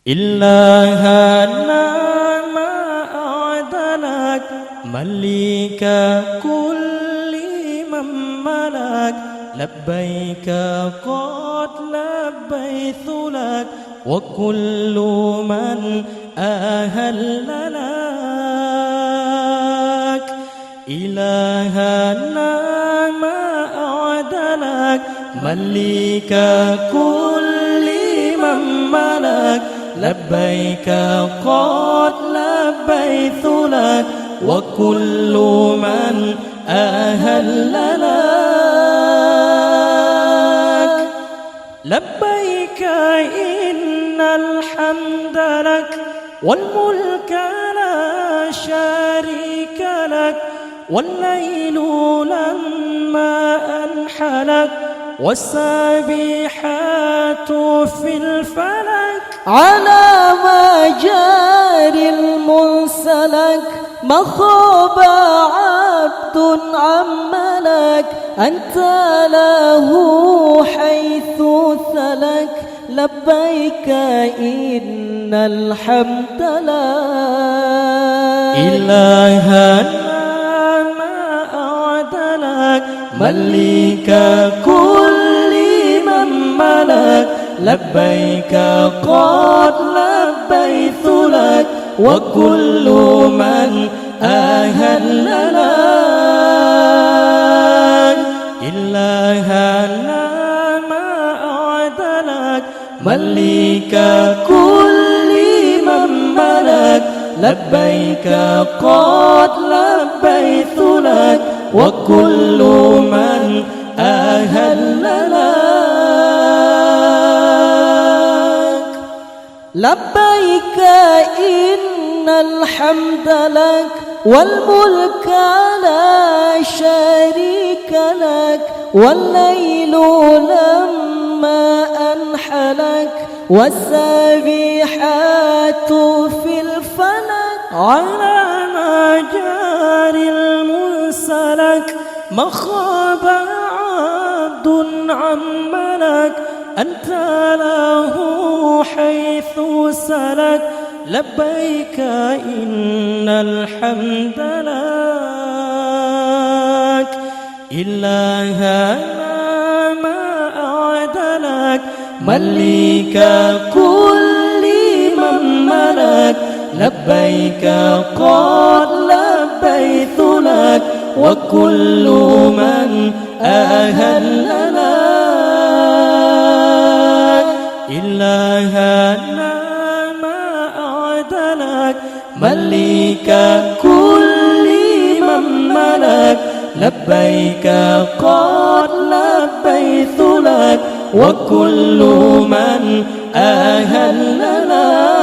إلهنا ما أعدلك مليك كل من ملك لبيك قد لبيت لك وكل من أهل لك إلهنا ما أعدلك مليك كل من ملك لبيك قد لبيت لك وكل من أهل لك لبيك إن الحمد لك والملك لا شريك لك والليل لما أنحلك والسابحات في الفلك على ما جاري المنسلك ما خاب عبد عملك أنت له حيث سلك لبيك إن الحمد لك إلهنا ما أعدلك مليك كل من ملك لبيك قد لبيت لك وكل من أهل لك إلهنا ما أعدلك مليك كل من ملك لبيك قد لبيت لك وكل من أهل لك لبيك إن الحمد لك والملك لا شريك لك والليل لما أنحلك والسابحات في الفلك على ما جاري المنسلك ما خاب عبد عملك أنت له حيث سلك لبيك إن الحمد لك إلهنا ما أعدلك مليك كل من ملك لبيك قد لبيت لك وكل من أهل لك إلهنا ما أعدلك مليك كل من ملك لبيك قد لبيت لك وكل من أهل لك